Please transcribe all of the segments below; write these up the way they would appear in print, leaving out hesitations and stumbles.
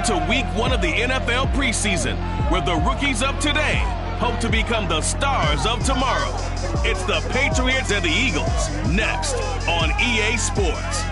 Welcome to week 1 of the NFL preseason, where the rookies of today hope to become the stars of tomorrow. It's the Patriots and the Eagles, next on EA Sports.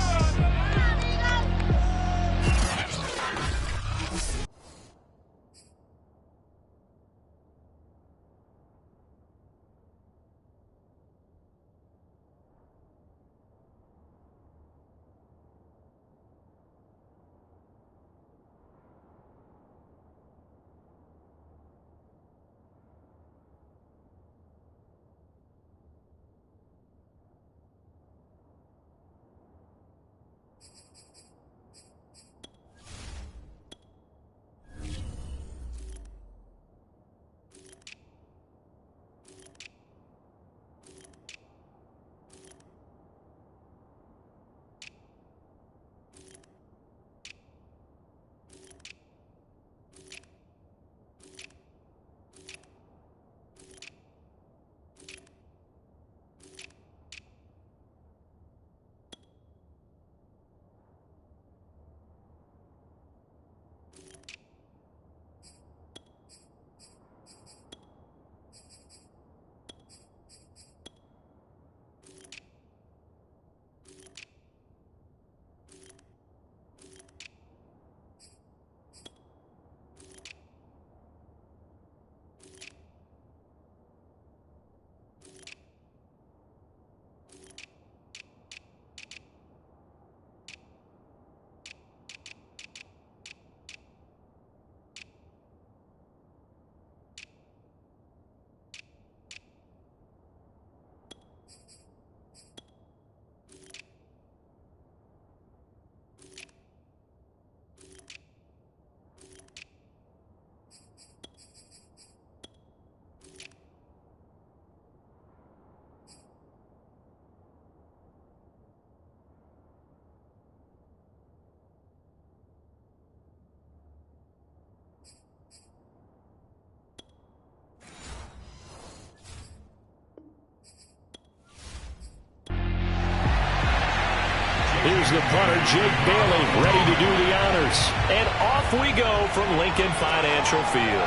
Here's the punter, Jake Bailey, ready to do the honors. And off we go from Lincoln Financial Field.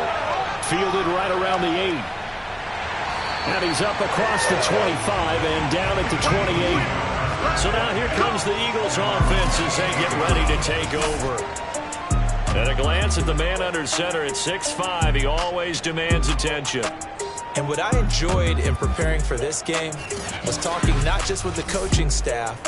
Fielded right around the 8. And he's up across the 25 and down at the 28. So now here comes the Eagles offense as they get ready to take over. At a glance at the man under center at 6'5", he always demands attention. And what I enjoyed in preparing for this game was talking not just with the coaching staff,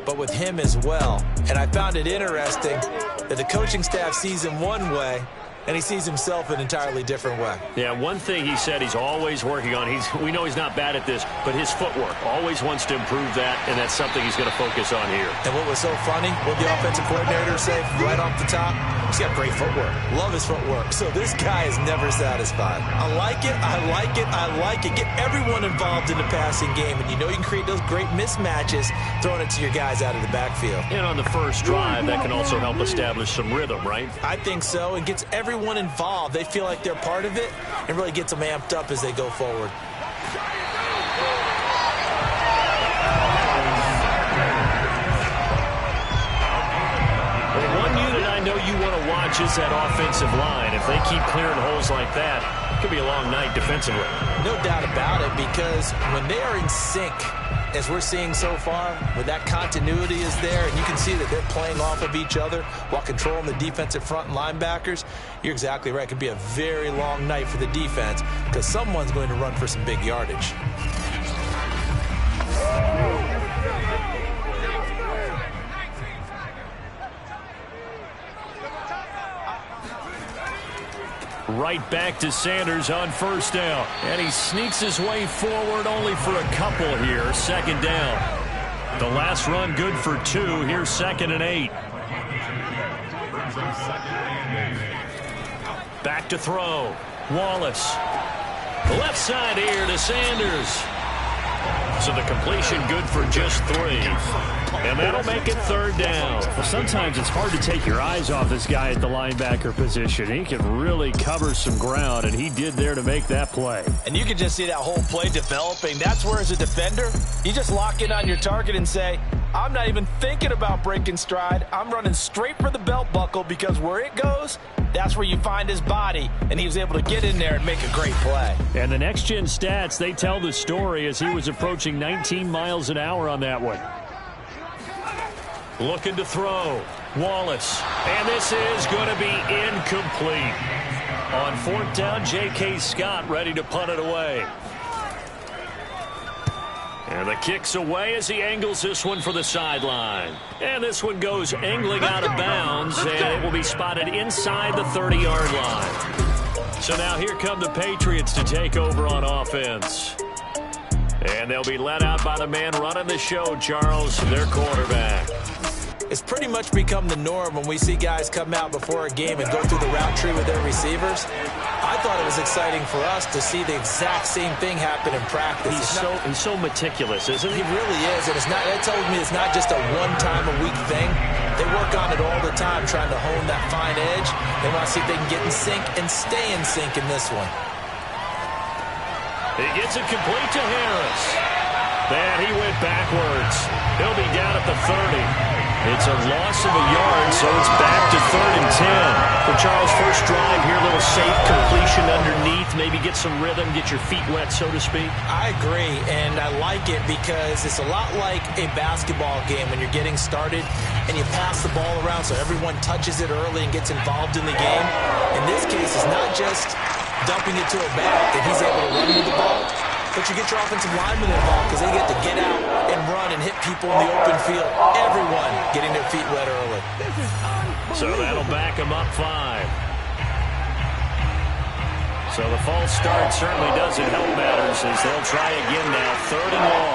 but with him as well. And I found it interesting that the coaching staff sees him one way, and he sees himself an entirely different way. Yeah, one thing he said he's always working on, we know he's not bad at this, but his footwork, always wants to improve that, and that's something he's going to focus on here. And what was so funny, what the offensive coordinator said right off the top, he's got great footwork. Love his footwork. So this guy is never satisfied. I like it, I like it, I like it. Get everyone involved in the passing game, and you know you can create those great mismatches throwing it to your guys out of the backfield. And on the first drive, that can also help establish some rhythm, right? I think so. It gets everyone involved. They feel like they're part of it and really gets them amped up as they go forward. Well, one unit I know you want to watch is that offensive line. If they keep clearing holes like that, it could be a long night defensively. No doubt about it, because when they are in sync, as we're seeing so far, when that continuity is there, and you can see that they're playing off of each other while controlling the defensive front and linebackers, you're exactly right. It could be a very long night for the defense because someone's going to run for some big yardage. Right back to Sanders on first down. And he sneaks his way forward only for a couple here. Second down. The last run good for 2. Here's 2nd and 8. Back to throw. Wallace. Left side here to Sanders. So the completion good for just 3. And that'll make it 3rd down. Well, sometimes it's hard to take your eyes off this guy at the linebacker position. He can really cover some ground, and he did there to make that play. And you can just see that whole play developing. That's where, as a defender, you just lock in on your target and say, I'm not even thinking about breaking stride. I'm running straight for the belt buckle because where it goes, that's where you find his body. And he was able to get in there and make a great play. And the next-gen stats, they tell the story as he was approaching 19 miles an hour on that one. Looking to throw. Wallace. And this is going to be incomplete. On 4th down, J.K. Scott ready to punt it away. And the kick's away as he angles this one for the sideline. And this one goes angling out of bounds, and it will be spotted inside the 30-yard line. So now here come the Patriots to take over on offense. And they'll be led out by the man running the show, Charles, their quarterback. It's pretty much become the norm when we see guys come out before a game and go through the route tree with their receivers. I thought it was exciting for us to see the exact same thing happen in practice. He's so meticulous, isn't he? He really is, and that tells me it's not just a one-time-a-week thing. They work on it all the time, trying to hone that fine edge. They want to see if they can get in sync and stay in sync in this one. He gets it complete to Harris. Man, he went backwards. He'll be down at the 30. It's a loss of a yard, so it's back to 3rd and 10. For Charles' first drive here, a little safe completion underneath. Maybe get some rhythm, get your feet wet, so to speak. I agree, and I like it because it's a lot like a basketball game when you're getting started and you pass the ball around so everyone touches it early and gets involved in the game. In this case, it's not just dumping it to a back that he's able to run with the ball, but you get your offensive linemen involved because they get to get out and run and hit people in the open field. Everyone getting their feet wet early. So that'll back them up 5. So the false start certainly doesn't help matters as they'll try again now. 3rd and long.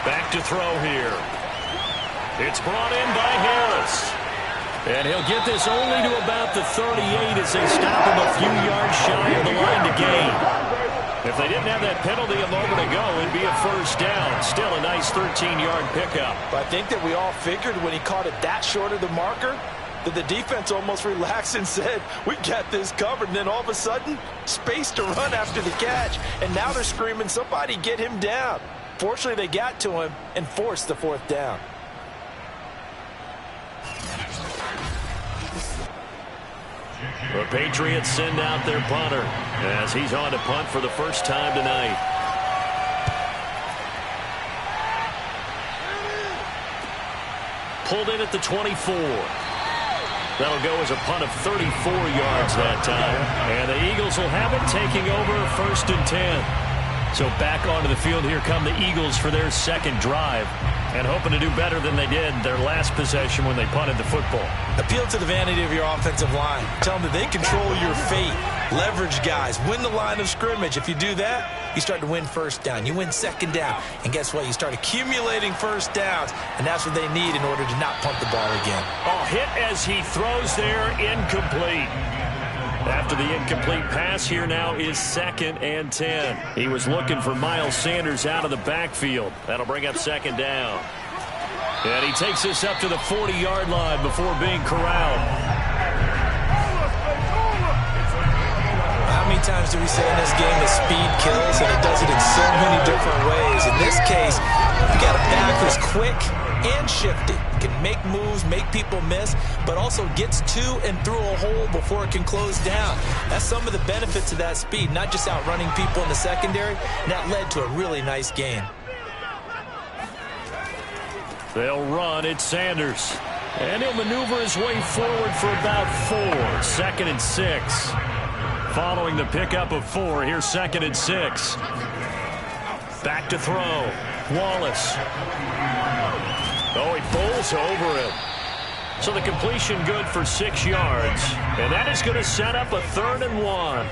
Back to throw here. It's brought in by Harris. And he'll get this only to about the 38 as they stop him a few yards shy of the line to gain. If they didn't have that penalty a moment ago, it'd be a first down. Still a nice 13-yard pickup. But I think that we all figured when he caught it that short of the marker that the defense almost relaxed and said, we got this covered. And then all of a sudden, space to run after the catch. And now they're screaming, somebody get him down. Fortunately, they got to him and forced the 4th down. The Patriots send out their punter as he's on to punt for the first time tonight. Pulled in at the 24. That'll go as a punt of 34 yards that time. And the Eagles will have it taking over 1st and 10. So back onto the field, here come the Eagles for their second drive. And hoping to do better than they did their last possession when they punted the football. Appeal to the vanity of your offensive line. Tell them that they control your fate. Leverage guys. Win the line of scrimmage. If you do that, you start to win 1st down. You win 2nd down. And guess what? You start accumulating 1st downs. And that's what they need in order to not punt the ball again. Oh, hit as he throws there. Incomplete. After the incomplete pass, here now is 2nd and 10. He was looking for Miles Sanders out of the backfield. That'll bring up 2nd down. And he takes this up to the 40-yard line before being corralled. How many times do we say in this game that speed kills, and it does it in so many different ways? In this case, you got a back who's quick and shifty. Can make moves, make people miss, but also gets to and through a hole before it can close down. That's some of the benefits of that speed, not just outrunning people in the secondary, and that led to a really nice gain. They'll run. It's Sanders. And he'll maneuver his way forward for about 4. 2nd and 6. Following the pickup of 4, here's 2nd and 6. Back to throw. Wallace. Oh, he bowls over him. So the completion good for 6 yards. And that is going to set up a 3rd and 1.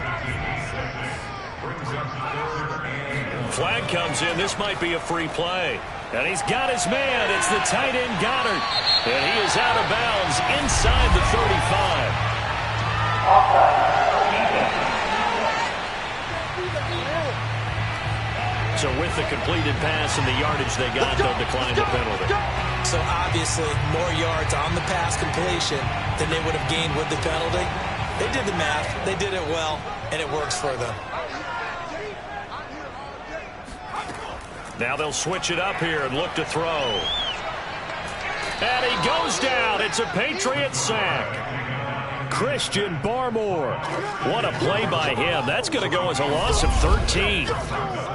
Flag comes in. This might be a free play. And he's got his man. It's the tight end Goddard. And he is out of bounds inside the 35. So with the completed pass and the yardage they got, they'll decline the penalty. So obviously more yards on the pass completion than they would have gained with the penalty. They did the math. They did it well, and it works for them. Now they'll switch it up here and look to throw. And he goes down. It's a Patriot sack. Christian Barmore. What a play by him. That's going to go as a loss of 13.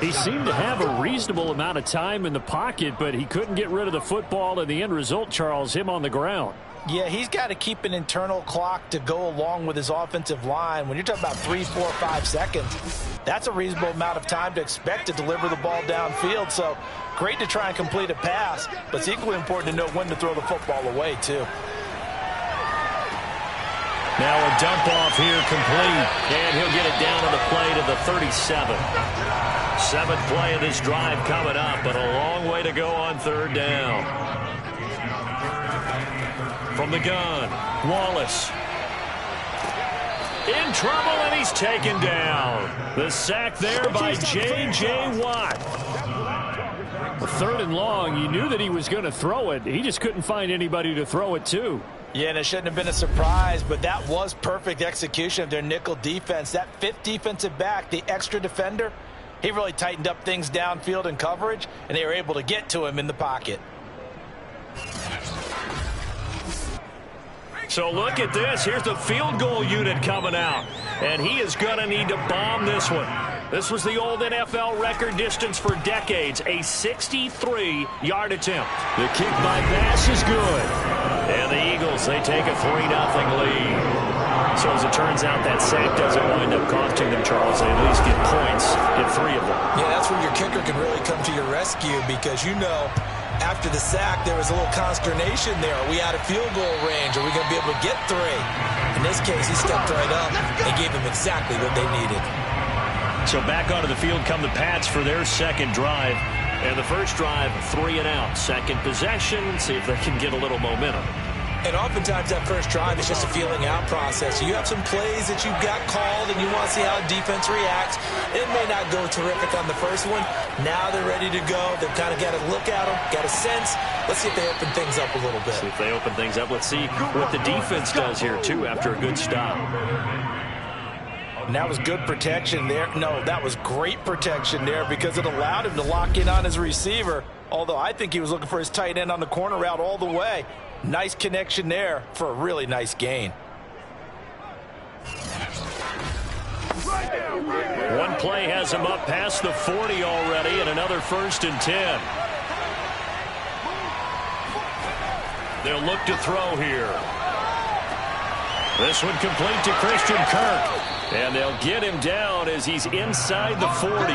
He seemed to have a reasonable amount of time in the pocket, but he couldn't get rid of the football, and the end result, Charles, him on the ground. Yeah, he's got to keep an internal clock to go along with his offensive line. When you're talking about 3, 4, 5 seconds, that's a reasonable amount of time to expect to deliver the ball downfield. So great to try and complete a pass, but it's equally important to know when to throw the football away, too. Now a dump off here complete, and he'll get it down to the play to the 37. 7th play of this drive coming up, but a long way to go on 3rd down. From the gun, Wallace. In trouble, and he's taken down. The sack there by J.J. Watt. 3rd and long, you knew that he was going to throw it. He just couldn't find anybody to throw it to. Yeah, and it shouldn't have been a surprise, but that was perfect execution of their nickel defense. That 5th defensive back, the extra defender, he really tightened up things downfield in coverage, and they were able to get to him in the pocket. So look at this. Here's the field goal unit coming out. And he is going to need to bomb this one. This was the old NFL record distance for decades, a 63-yard attempt. The kick by Bass is good. And the Eagles, they take a 3-0 lead. So as it turns out, that sack doesn't wind up costing them, Charles. They at least get points, get 3 of them. Yeah, that's when your kicker can really come to your rescue because, you know, after the sack, there was a little consternation there. Are we out of field goal range? Are we going to be able to get 3? In this case, he stepped right up and gave them exactly what they needed. So back onto the field come the Pats for their 2nd drive. And the first drive, 3 and out. 2nd possession, see if they can get a little momentum. And oftentimes that first drive is just a feeling out process. You have some plays that you've got called and you want to see how defense reacts. It may not go terrific on the first one. Now they're ready to go. They've kind of got to look at them, got a sense. Let's see if they open things up a little bit. See if they open things up. Let's see what the defense does here, too, after a good stop. And that was good protection there. No, that was great protection there because it allowed him to lock in on his receiver. Although I think he was looking for his tight end on the corner route all the way. Nice connection there for a really nice gain. One play has him up past the 40 already, and another 1st and 10. They'll look to throw here. This one complete to Christian Kirk. And they'll get him down as he's inside the 40.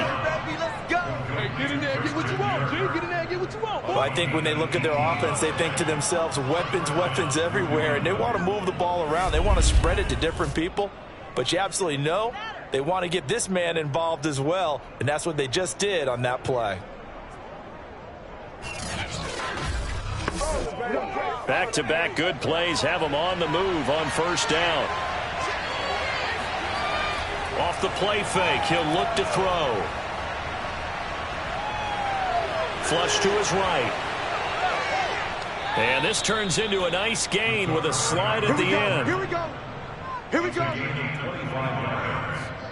Well, I think when they look at their offense, they think to themselves, weapons everywhere, and they want to move the ball around. They want to spread it to different people, but you absolutely know they want to get this man involved as well, and that's what they just did on that play. Back-to-back good plays have them on the move on 1st down. Off the play fake, he'll look to throw. Flush to his right. And this turns into a nice gain with a slide at the end. Here we go. Here we go.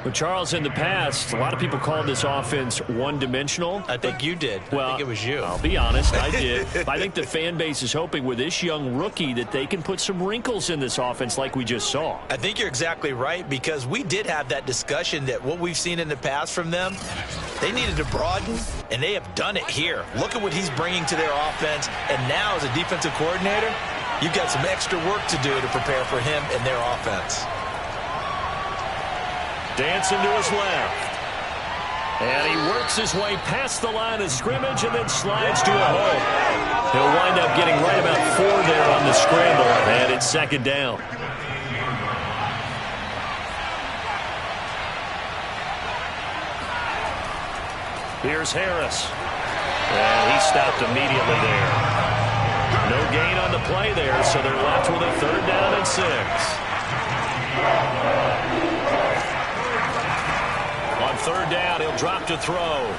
But Charles, in the past, a lot of people called this offense one-dimensional. I think you did. Well, I think it was you. I'll be honest, I did. I think the fan base is hoping with this young rookie that they can put some wrinkles in this offense like we just saw. I think you're exactly right because we did have that discussion that what we've seen in the past from them, they needed to broaden, and they have done it here. Look at what he's bringing to their offense, and now as a defensive coordinator, you've got some extra work to do to prepare for him and their offense. Dancing to his left. And he works his way past the line of scrimmage and then slides to a hole. He'll wind up getting right about 4 there on the scramble, and it's 2nd down. Here's Harris. And he stopped immediately there. No gain on the play there, so they're left with a 3rd down and 6. On 3rd down, he'll drop to throw.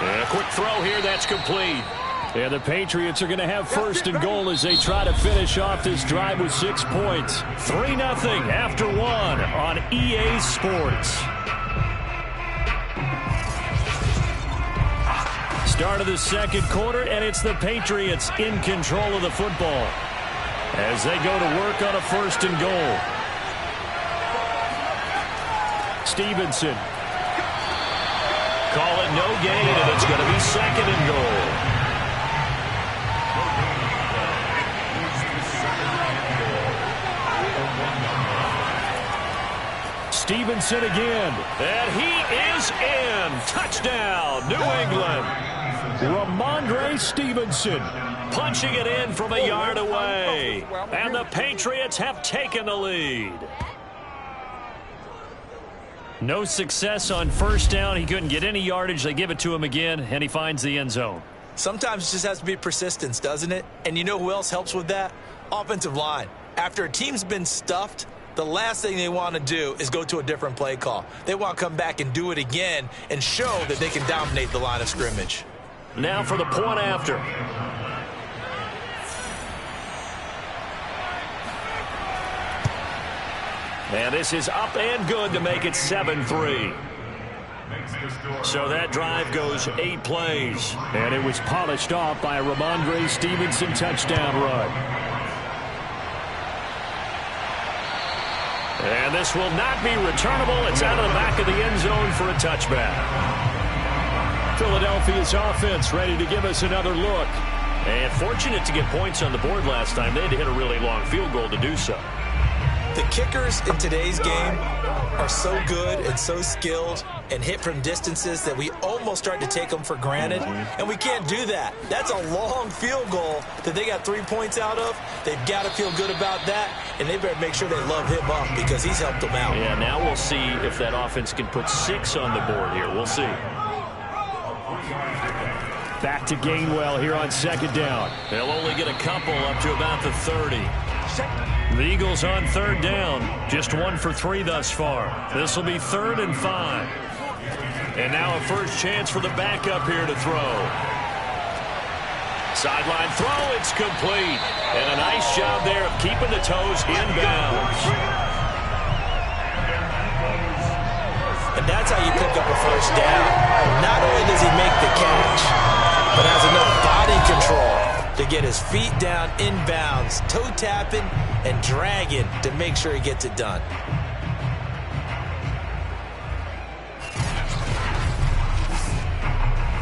And a quick throw here, that's complete. Yeah, the Patriots are going to have 1st and goal as they try to finish off this drive with 6 points. 3-0 after 1 on EA Sports. Start of the second quarter, and it's the Patriots in control of the football as they go to work on a 1st and goal. Stevenson. Call it no gain, and it's going to be 2nd and goal. Stevenson again. And he is in. Touchdown, New England. Ramondre Stevenson punching it in from a yard away. And the Patriots have taken the lead. No success on 1st down. He couldn't get any yardage. They give it to him again, and he finds the end zone. Sometimes it just has to be persistence, doesn't it? And you know who else helps with that? Offensive line. After a team's been stuffed, the last thing they want to do is go to a different play call. They want to come back and do it again and show that they can dominate the line of scrimmage. Now for the point after. And this is up and good to make it 7-3. So that drive goes 8 plays. And it was polished off by a Ramondre Stevenson touchdown run. And this will not be returnable. It's out of the back of the end zone for a touchback. Philadelphia's offense ready to give us another look. And fortunate to get points on the board last time. They had to hit a really long field goal to do so. The kickers in today's game are so good and so skilled and hit from distances that we almost start to take them for granted, and we can't do that. That's a long field goal that they got 3 points out of. They've got to feel good about that, and they better make sure they love him up because he's helped them out. Yeah, now we'll see if that offense can put 6 on the board here. We'll see. Back to Gainwell here on 2nd down. They'll only get a couple up to about the 30. The Eagles on 3rd down. Just 1 for 3 thus far. This will be 3rd and 5. And now a first chance for the backup here to throw. Sideline throw, it's complete. And a nice job there of keeping the toes inbounds. And that's how you pick up a first down. Not only does he make the catch, but has enough body control to get his feet down inbounds, toe tapping and dragging to make sure he gets it done.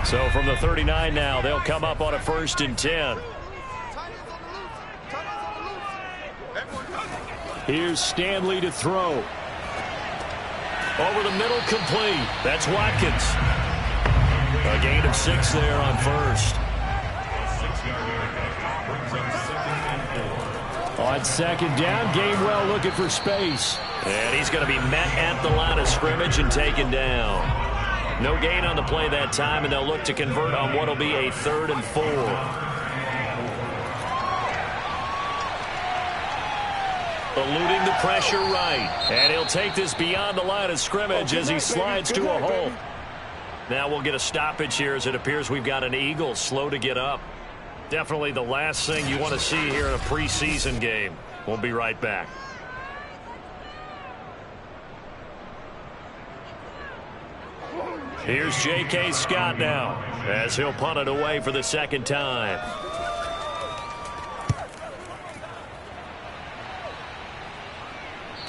So from the 39 now, they'll come up on a 1st and 10. Here's Stanley to throw. Over the middle, complete. That's Watkins. A gain of 6 there on 1st. On 2nd down, Gainwell looking for space. And he's going to be met at the line of scrimmage and taken down. No gain on the play that time, and they'll look to convert on what will be a 3rd and 4. Eluding the pressure right. And he'll take this beyond the line of scrimmage as he slides to a hole. Now we'll get a stoppage here as it appears we've got an Eagle slow to get up. Definitely the last thing you want to see here in a preseason game. We'll be right back. Here's J.K. Scott now as he'll punt it away for the 2nd time.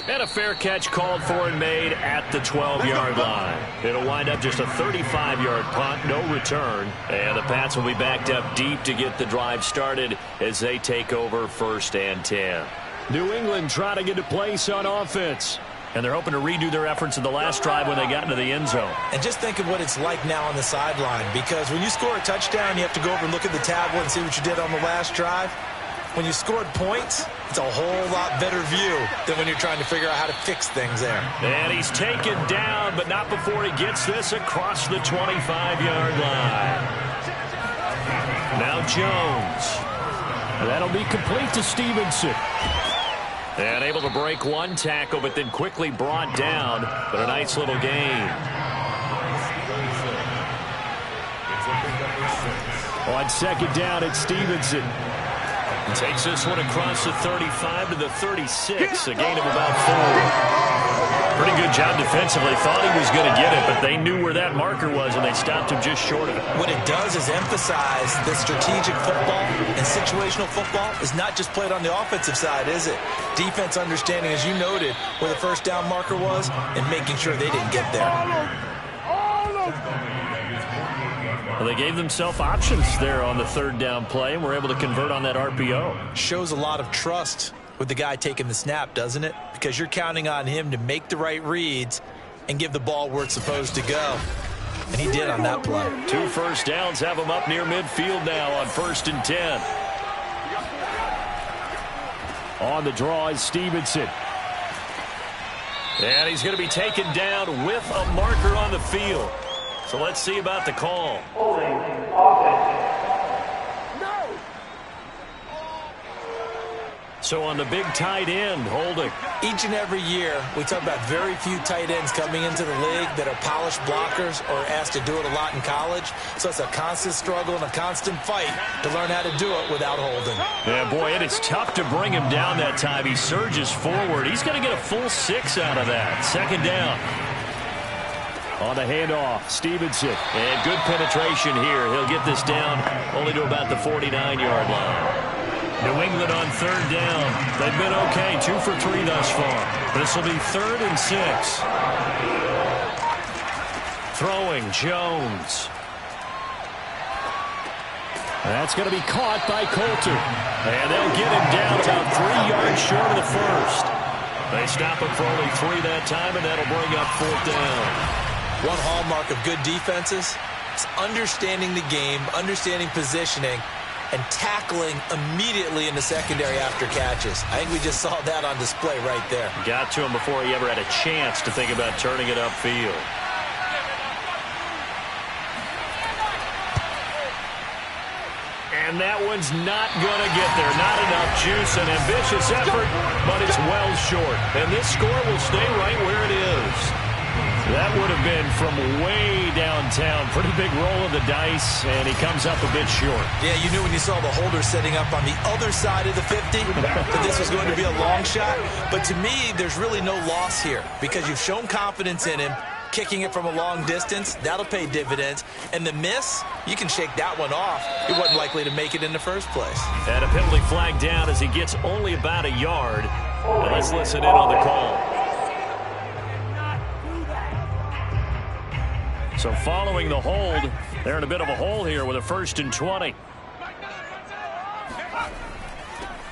And a fair catch called for and made at the 12-yard line. It'll wind up just a 35-yard punt, no return. And the Pats will be backed up deep to get the drive started as they take over 1st and 10. New England trying to get a place on offense. And they're hoping to redo their efforts in the last drive when they got into the end zone. And just think of what it's like now on the sideline, because when you score a touchdown, you have to go over and look at the tablet and see what you did on the last drive. When you scored points, it's a whole lot better view than when you're trying to figure out how to fix things there. And he's taken down, but not before he gets this across the 25-yard line. Now Jones. That'll be complete to Stevenson. And able to break one tackle, but then quickly brought down. But a nice little gain. On 2nd down, it's Stevenson. Takes this one across the 35 to the 36, a gain of about 4. Pretty good job defensively. Thought he was going to get it, but they knew where that marker was, and they stopped him just short of it. What it does is emphasize that strategic football and situational football is not just played on the offensive side, is it? Defense understanding, as you noted, where the first down marker was and making sure they didn't get there. Well, they gave themselves options there on the third down play and were able to convert on that RPO. Shows a lot of trust with the guy taking the snap, doesn't it? Because you're counting on him to make the right reads and give the ball where it's supposed to go. And he did on that play. 2 first downs have him up near midfield now on 1st and 10. On the draw is Stevenson. And he's going to be taken down with a marker on the field. So let's see about the call. So on the big tight end, holding. Each and every year, we talk about very few tight ends coming into the league that are polished blockers or asked to do it a lot in college. So it's a constant struggle and a constant fight to learn how to do it without holding. Yeah, boy, it is tough to bring him down that time. He surges forward. He's going to get a full 6 out of that. 2nd down. On the handoff, Stevenson. And good penetration here. He'll get this down only to about the 49-yard line. New England on 3rd down. They've been okay, 2 for 3 thus far. This will be 3rd and 6. Throwing, Jones. That's going to be caught by Coulter. And they'll get him down about 3 yards short of the first. They stop him for only 3 that time, and that'll bring up 4th down. One hallmark of good defenses is understanding the game, understanding positioning, and tackling immediately in the secondary after catches. I think we just saw that on display right there. Got to him before he ever had a chance to think about turning it upfield. And that one's not going to get there. Not enough juice. An ambitious effort, but it's well short. And this score will stay right where it is. That would have been from way downtown. Pretty big roll of the dice, and he comes up a bit short. Yeah, you knew when you saw the holder setting up on the other side of the 50 that this was going to be a long shot. But to me, there's really no loss here because you've shown confidence in him. Kicking it from a long distance, that'll pay dividends. And the miss, you can shake that one off. He wasn't likely to make it in the first place. And a penalty flag down as he gets only about a yard. And let's listen in on the call. So following the hold, they're in a bit of a hole here with a 1st and 20.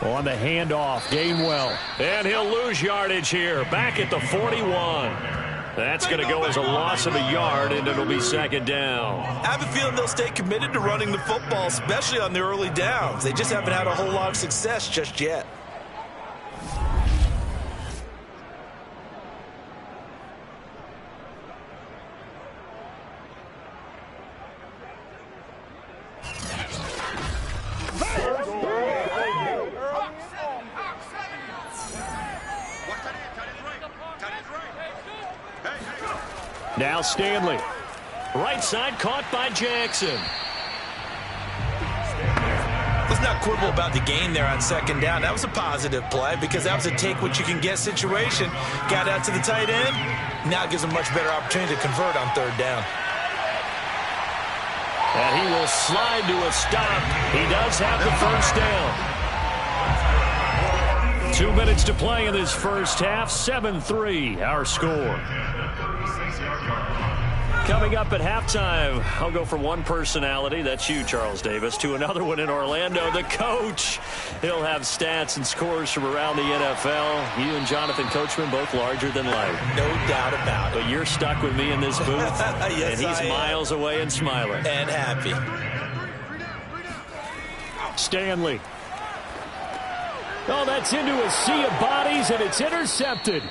On the handoff, Gainwell. And he'll lose yardage here. Back at the 41. That's going to go as a loss of a yard, and it'll be 2nd down. I have a feeling they'll stay committed to running the football, especially on the early downs. They just haven't had a whole lot of success just yet. Now Stanley. Right side caught by Jackson. Let's not quibble about the gain there on 2nd down. That was a positive play because that was a take-what-you-can-get situation. Got out to the tight end. Now it gives him a much better opportunity to convert on 3rd down. And he will slide to a stop. He does have the first down. 2 minutes to play in this first half. 7-3, our score. Coming up at halftime, I'll go from one personality, that's you, Charles Davis, to another one in Orlando, the coach. He'll have stats and scores from around the NFL. You and Jonathan Coachman, both larger than life. No doubt about it. But you're stuck with me in this booth, yes, and he's miles away and smiling. And happy. Stanley. Oh, that's into a sea of bodies, and it's intercepted.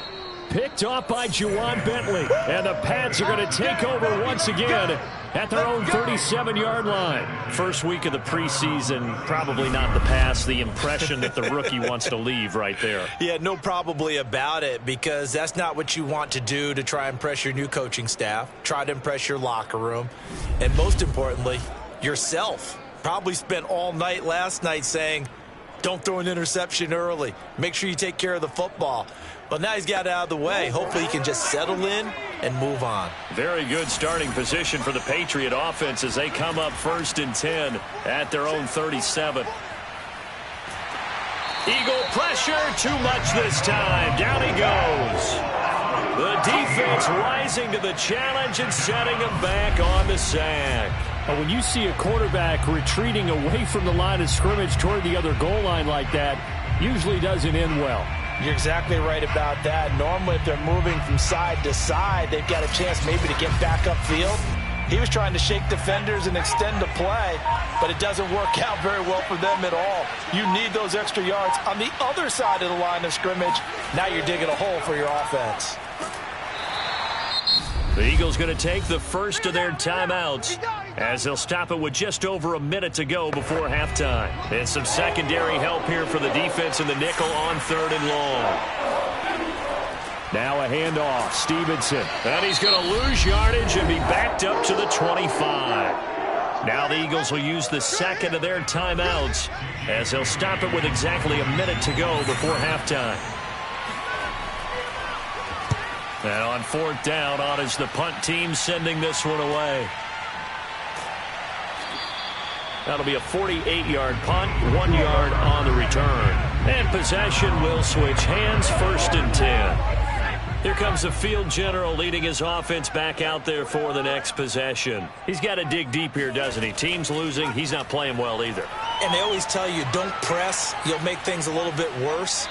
Picked off by Juwan Bentley. And the Pats are going to take over once again at their own 37-yard line. First week of the preseason, probably not the pass, the impression that the rookie wants to leave right there. Yeah, no probably about it, because that's not what you want to do to try and impress your new coaching staff, try to impress your locker room, and most importantly, yourself. Probably spent all night last night saying, Don't throw an interception early. Make sure you take care of the football. But now he's got it out of the way. Hopefully he can just settle in and move on. Very good starting position for the Patriot offense as they come up 1st and 10 at their own 37. Eagle pressure, too much this time. Down he goes. The defense rising to the challenge and setting him back on the sack. When you see a quarterback retreating away from the line of scrimmage toward the other goal line like that, usually doesn't end well. You're exactly right about that. Normally, if they're moving from side to side, they've got a chance maybe to get back upfield. He was trying to shake defenders and extend the play, but it doesn't work out very well for them at all. You need those extra yards on the other side of the line of scrimmage. Now you're digging a hole for your offense. The Eagles going to take the first of their timeouts as they'll stop it with just over a minute to go before halftime. And some secondary help here for the defense in the nickel on 3rd and long. Now a handoff. Stevenson. And he's going to lose yardage and be backed up to the 25. Now the Eagles will use the second of their timeouts as they'll stop it with exactly a minute to go before halftime. And on 4th down, on is the punt team sending this one away. That'll be a 48-yard punt, 1 yard on the return. And possession will switch hands, 1st and 10. Here comes the field general leading his offense back out there for the next possession. He's got to dig deep here, doesn't he? Team's losing. He's not playing well either. And they always tell you, don't press. You'll make things a little bit worse.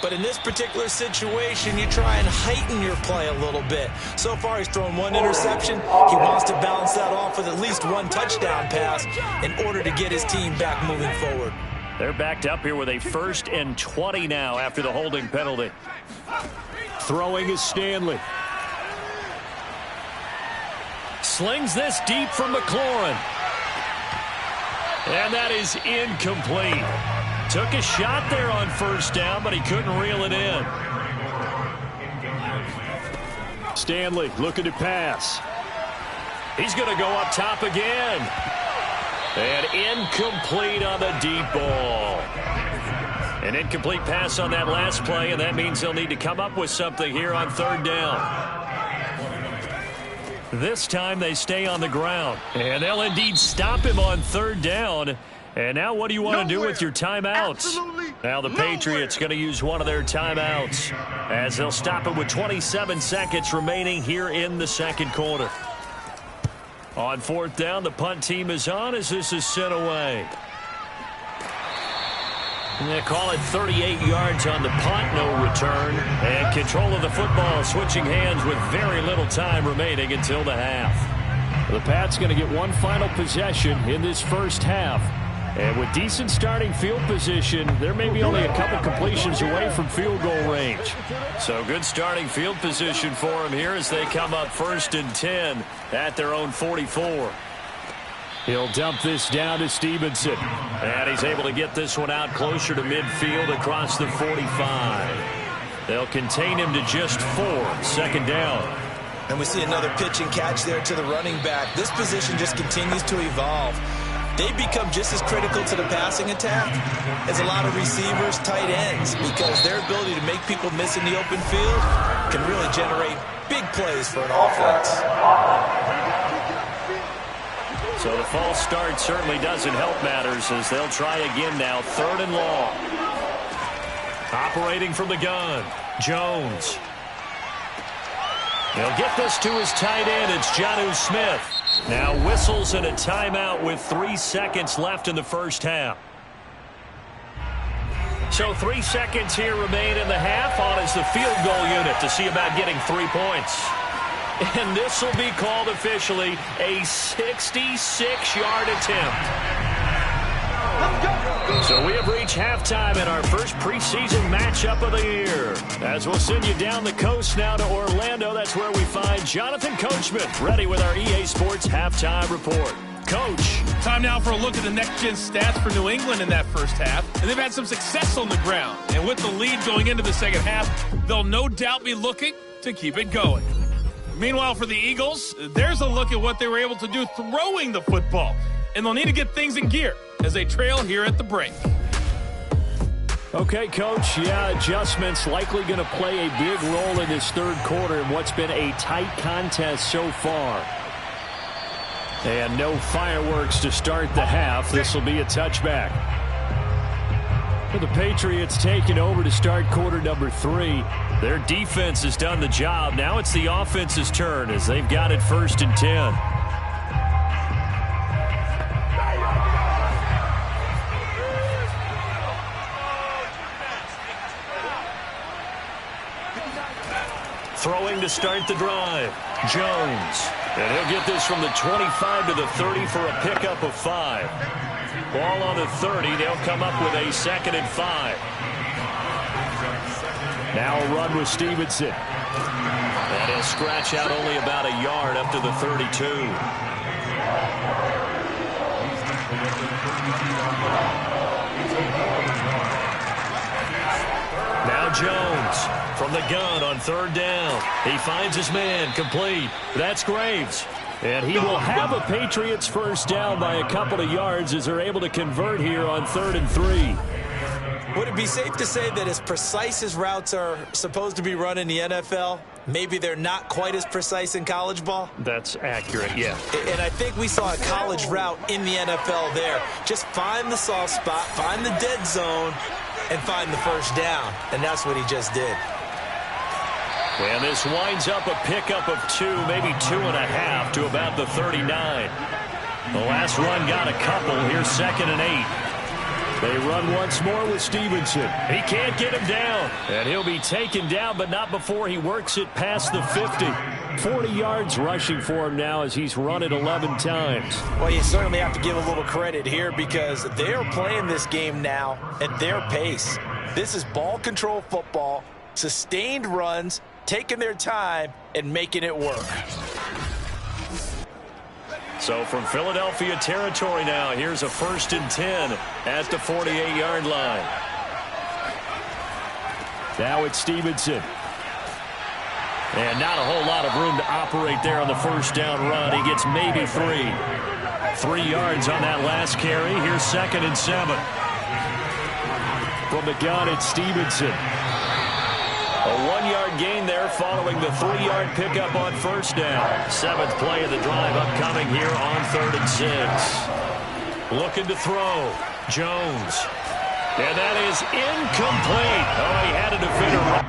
But in this particular situation, you try and heighten your play a little bit. So far, he's thrown 1 interception. He wants to balance that off with at least 1 touchdown pass in order to get his team back moving forward. They're backed up here with a 1st and 20 now after the holding penalty. Throwing is Stanley. Slings this deep from McLaurin. And that is incomplete. Took a shot there on 1st down, but he couldn't reel it in. Stanley looking to pass. He's going to go up top again. And incomplete on the deep ball. An incomplete pass on that last play, and that means they'll need to come up with something here on 3rd down. This time they stay on the ground, and they'll indeed stop him on 3rd down. And now what do you want to do with your timeouts? Now the Patriots going to use one of their timeouts as they'll stop it with 27 seconds remaining here in the 2nd quarter. On 4th down, the punt team is on as this is sent away. And they call it 38 yards on the punt, no return. And control of the football switching hands with very little time remaining until the half. The Pats going to get one final possession in this first half. And with decent starting field position, there may be only a couple completions away from field goal range. So good starting field position for him here as they come up 1st and 10 at their own 44. He'll dump this down to Stevenson. And he's able to get this one out closer to midfield across the 45. They'll contain him to just 4. 2nd down. And we see another pitch and catch there to the running back. This position just continues to evolve. They become just as critical to the passing attack as a lot of receivers, tight ends, because their ability to make people miss in the open field can really generate big plays for an offense. So the false start certainly doesn't help matters as they'll try again now. 3rd and long. Operating from the gun, Jones. He'll get this to his tight end. It's Jonnu Smith. Now whistles and a timeout with 3 seconds left in the first half. So 3 seconds here remain in the half. On is the field goal unit to see about getting 3 points. And this will be called officially a 66-yard attempt. So we have reached halftime in our first preseason matchup of the year. As we'll send you down the coast now to Orlando, that's where we find Jonathan Coachman ready with our EA Sports halftime report. Coach. Time now for a look at the next-gen stats for New England in that first half. And they've had some success on the ground. And with the lead going into the second half, they'll no doubt be looking to keep it going. Meanwhile, for the Eagles, there's a look at what they were able to do throwing the football. And they'll need to get things in gear as they trail here at the break. Okay, Coach. Yeah, adjustments likely going to play a big role in this third quarter in what's been a tight contest so far. And no fireworks to start the half. This will be a touchback. For the Patriots taking over to start quarter number 3. Their defense has done the job. Now it's the offense's turn as they've got it 1st and 10. Throwing to start the drive, Jones. And he'll get this from the 25 to the 30 for a pickup of 5. Ball on the 30. They'll come up with a 2nd and 5. Now a run with Stevenson. And he'll scratch out only about a yard up to the 32. Now Jones from the gun on 3rd down. He finds his man, complete. That's Graves. And he will have a Patriots 1st down by a couple of yards as they're able to convert here on 3rd and 3. Would it be safe to say that as precise as routes are supposed to be run in the NFL, maybe they're not quite as precise in college ball? That's accurate, yeah. And I think we saw a college route in the NFL there. Just find the soft spot, find the dead zone, and find the 1st down. And that's what he just did. And this winds up a pickup of 2, maybe 2.5 to about the 39. The last run got a couple. Here's 2nd and 8. They run once more with Stevenson. He can't get him down. And he'll be taken down, but not before he works it past the 50. 40 yards rushing for him now as he's run it 11 times. Well, you certainly have to give a little credit here because they're playing this game now at their pace. This is ball control football, sustained runs, taking their time and making it work. So from Philadelphia territory now, here's a 1st and 10 at the 48-yard line. Now it's Stevenson. And not a whole lot of room to operate there on the 1st down run. He gets maybe 3. 3 yards on that last carry. Here's 2nd and 7. From the gun, it's Stevenson. A 1-yard gain there following the 3-yard pickup on 1st down. 7th play of the drive upcoming here on 3rd and 6. Looking to throw. Jones. And that is incomplete. Oh, he had a defender.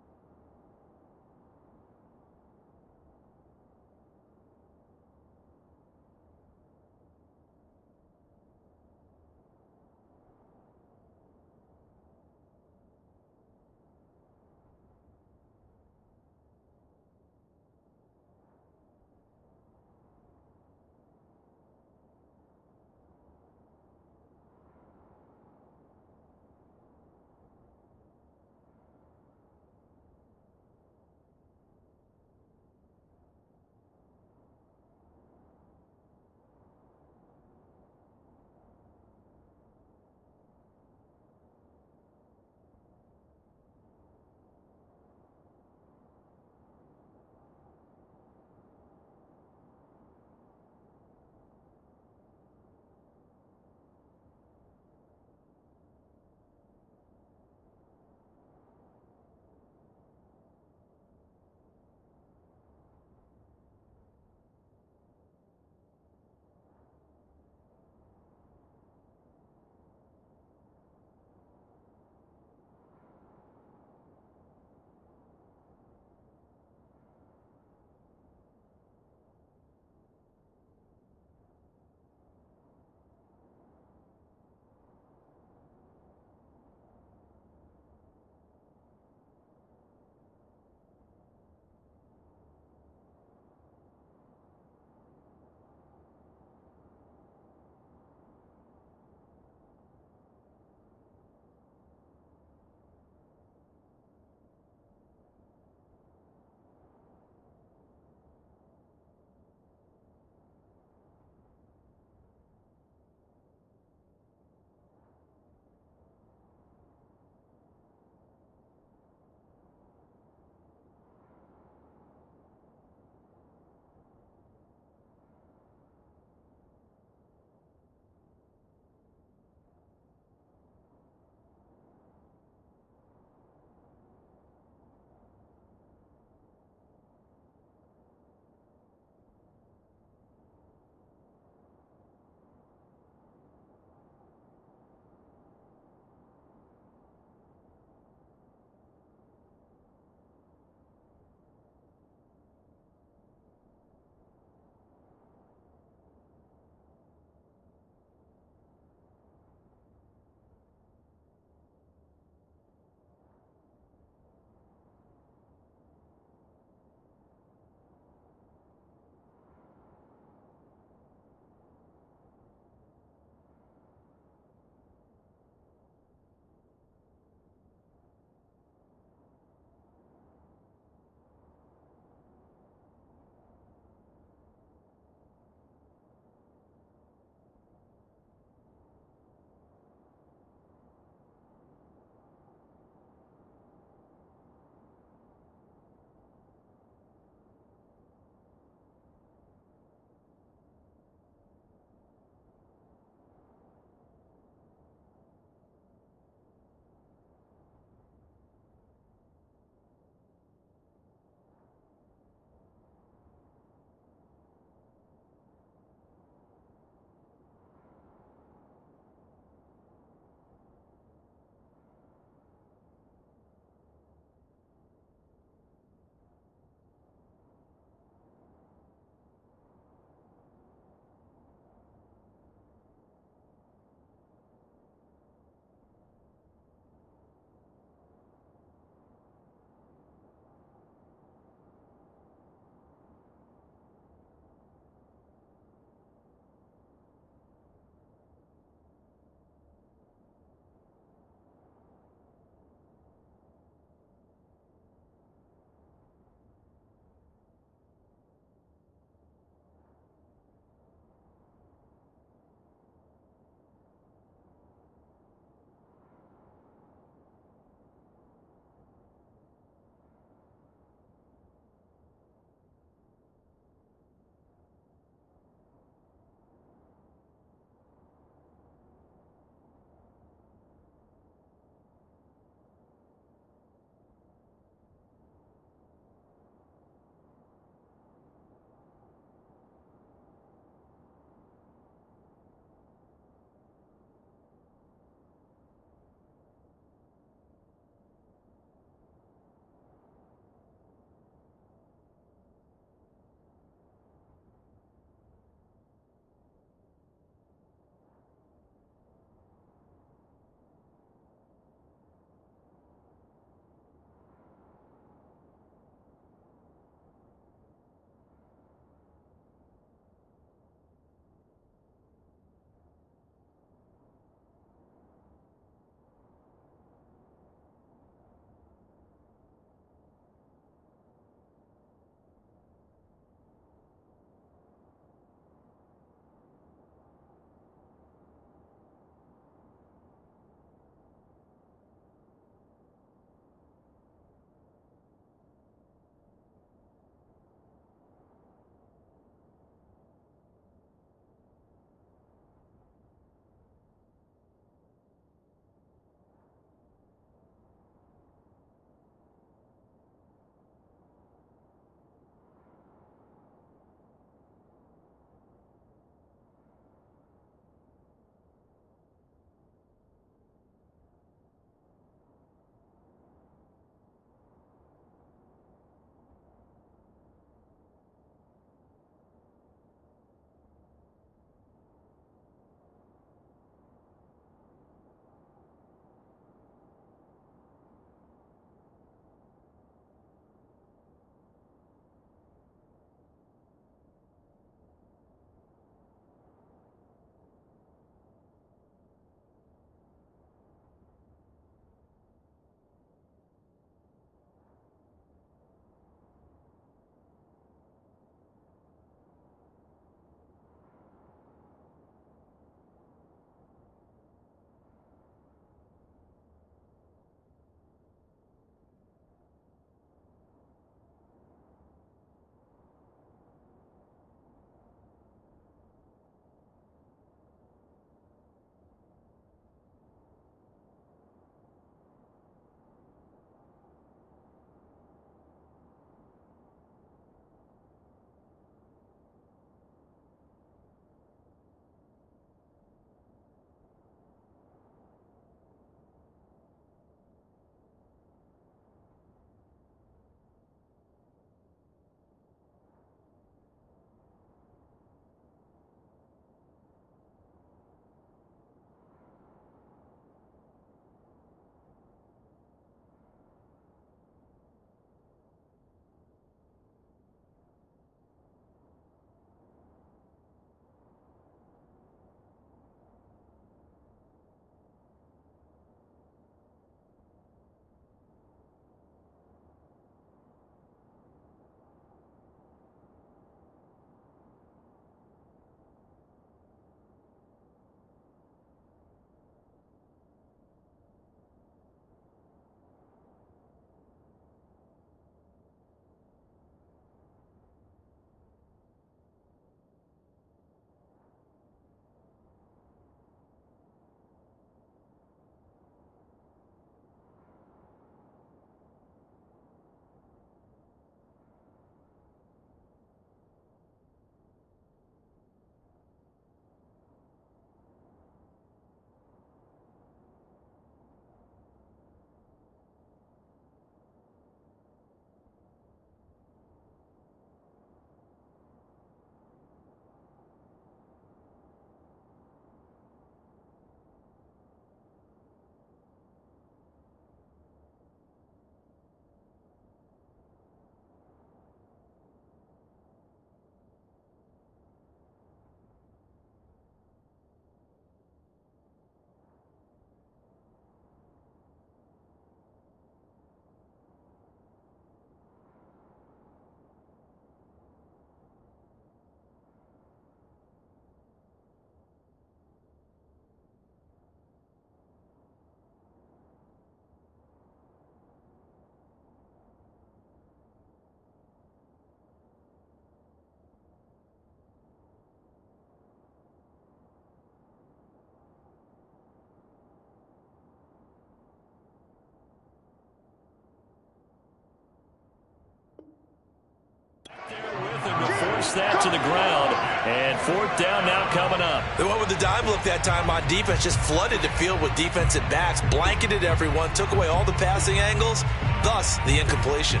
force that to the ground. And fourth down now coming up. They went with the dime look that time on defense, just flooded the field with defensive backs, blanketed everyone, took away all the passing angles, thus the incompletion.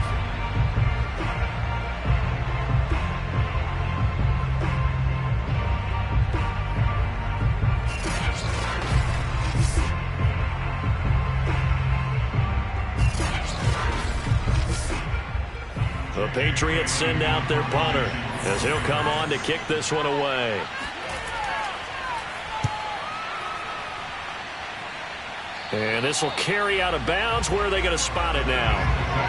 The Patriots send out their punter as he'll come on to kick this one away. And this will carry out of bounds. Where are they going to spot it now?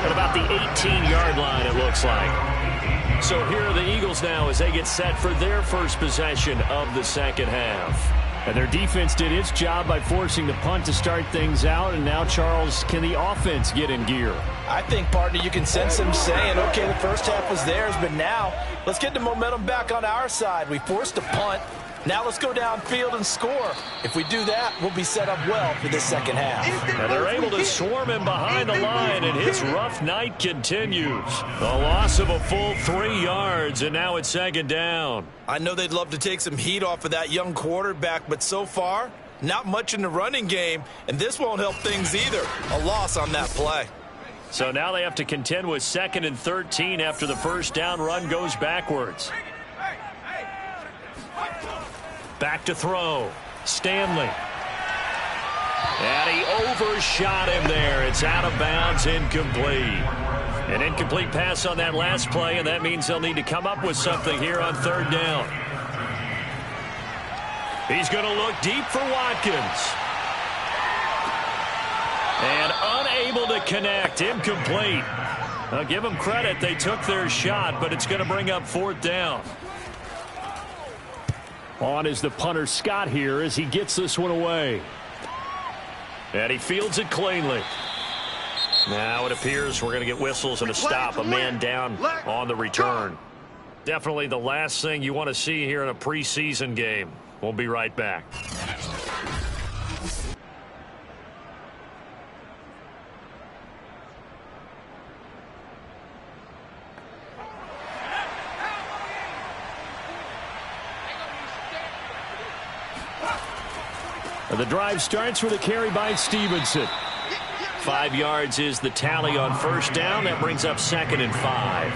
At about the 18-yard line, it looks like. So here are the Eagles now as they get set for their first possession of the second half. And their defense did its job by forcing the punt to start things out. And now, Charles, can the offense get in gear? I think, partner, you can sense them saying, okay, the first half was theirs, but now let's get the momentum back on our side. We forced a punt. Now let's go downfield and score. If we do that, we'll be set up well for this second half. And they're able to swarm him behind the line, and his rough night continues. The loss of a full 3 yards, and now it's second down. I know they'd love to take some heat off of that young quarterback, but so far, not much in the running game, and this won't help things either. A loss on that play. So now they have to contend with 2nd and 13 after the first down run goes backwards. Back to throw. Stanley. And he overshot him there. It's out of bounds, incomplete. An incomplete pass on that last play, and that means they'll need to come up with something here on third down. He's going to look deep for Watkins. And unable to connect. Incomplete. I'll give them credit. They took their shot, but it's going to bring up fourth down. On is the punter, Scott, here as he gets this one away. And he fields it cleanly. Now it appears we're going to get whistles and a stop. A man down on the return. Definitely the last thing you want to see here in a preseason game. We'll be right back. The drive starts with a carry by Stevenson. 5 yards is the tally on first down. That brings up 2nd and 5.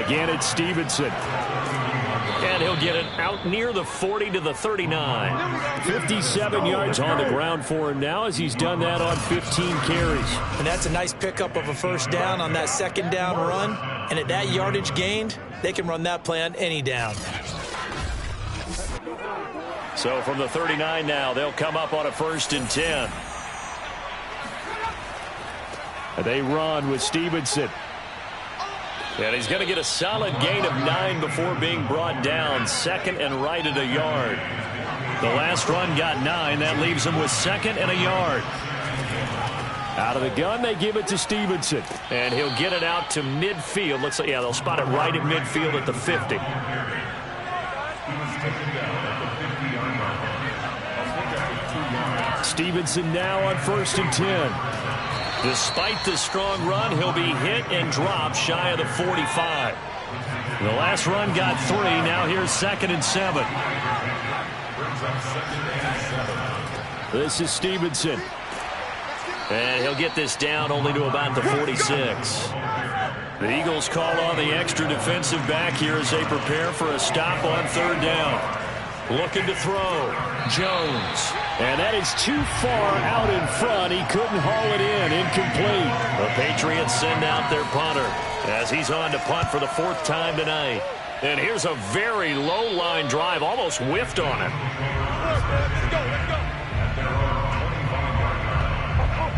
Again, it's Stevenson. And he'll get it out near the 40 to the 39. 57 yards on the ground for him now as he's done that on 15 carries. And that's a nice pickup of a first down on that second down run. And at that yardage gained, they can run that play on any down. So from the 39 now, they'll come up on a 1st and 10. And they run with Stevenson. And he's going to get a solid gain of 9 before being brought down. 2nd and right at a yard. The last run got 9. That leaves him with 2nd and a yard. Out of the gun, they give it to Stevenson. And he'll get it out to midfield. Looks like, yeah, they'll spot it right at midfield at the 50. Stevenson now on 1st and 10. Despite the strong run, he'll be hit and dropped shy of the 45. The last run got 3. Now here's 2nd and 7. This is Stevenson. And he'll get this down only to about the 46. The Eagles call on the extra defensive back here as they prepare for a stop on third down. Looking to throw. Jones. And that is too far out in front. He couldn't haul it in. Incomplete. The Patriots send out their punter as he's on to punt for the 4th time tonight. And here's a very low line drive. Almost whiffed on it.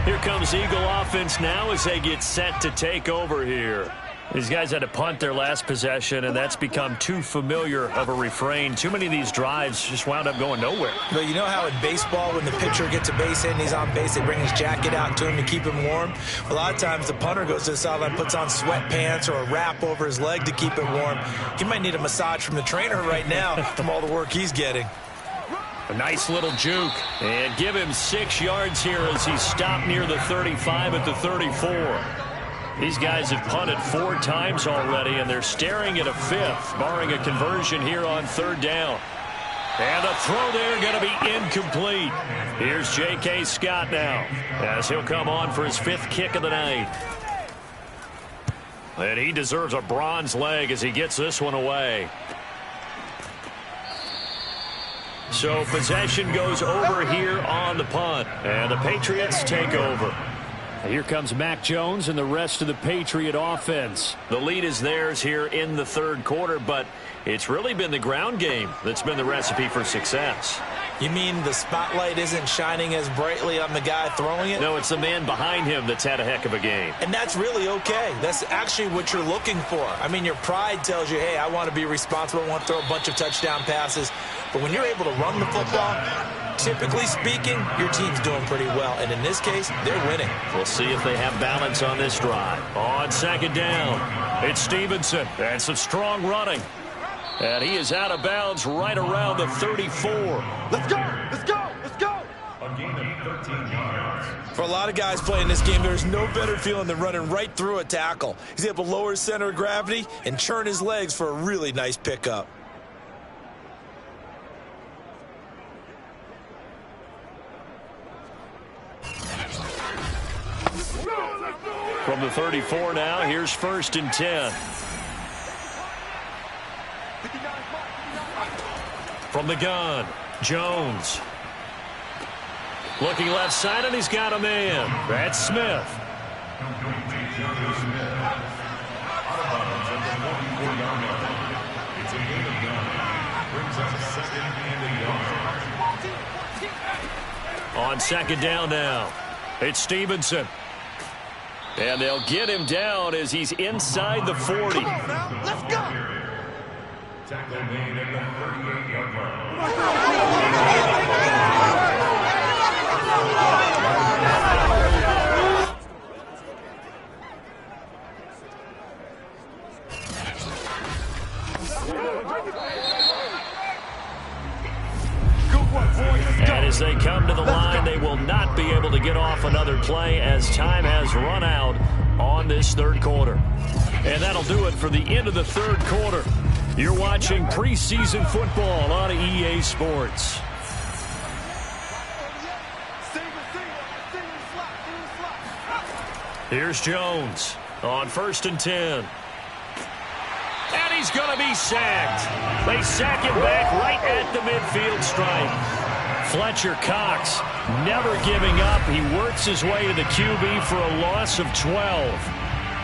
Here comes Eagle offense now as they get set to take over here. These guys had to punt their last possession, and that's become too familiar of a refrain. Too many of these drives just wound up going nowhere. But you know how in baseball, when the pitcher gets a base hit and he's on base, they bring his jacket out to him to keep him warm? A lot of times the punter goes to the sideline, puts on sweatpants or a wrap over his leg to keep it warm. He might need a massage from the trainer right now from all the work he's getting. A nice little juke. And give him 6 yards here as he's stopped near the 35 at the 34. These guys have punted 4 times already, and they're staring at a 5th, barring a conversion here on 3rd down. And a throw there going to be incomplete. Here's J.K. Scott now as he'll come on for his 5th kick of the night. And he deserves a bronze leg as he gets this one away. So possession goes over here on the punt. And the Patriots take over. Here comes Mac Jones and the rest of the Patriot offense. The lead is theirs here in the 3rd quarter, but it's really been the ground game that's been the recipe for success. You mean the spotlight isn't shining as brightly on the guy throwing it? No, it's the man behind him that's had a heck of a game. And that's really okay. That's actually what you're looking for. I mean, your pride tells you, hey, I want to be responsible. I want to throw a bunch of touchdown passes. But when you're able to run the football, typically speaking, your team's doing pretty well. And in this case, they're winning. We'll see if they have balance on this drive. On 2nd down, it's Stevenson. And some strong running. And he is out of bounds right around the 34. Let's go! Let's go! Let's go! A gain of 13 yards. For a lot of guys playing this game, there's no better feeling than running right through a tackle. He's able to lower his center of gravity and churn his legs for a really nice pickup. From the 34 now, here's 1st and 10. From the gun, Jones. Looking left side, and he's got a man. That's Smith. On 2nd down now, it's Stevenson. And they'll get him down as he's inside the 40. Come on now, let's go! Tackle made at the 38-yard line. And as they come to the line, they will not be able to get off another play as time has run out on this 3rd quarter. And that'll do it for the end of the 3rd quarter. You're watching preseason football on EA Sports. Here's Jones on 1st and 10. And he's going to be sacked. They sack him back right at the midfield stripe. Fletcher Cox never giving up. He works his way to the QB for a loss of 12.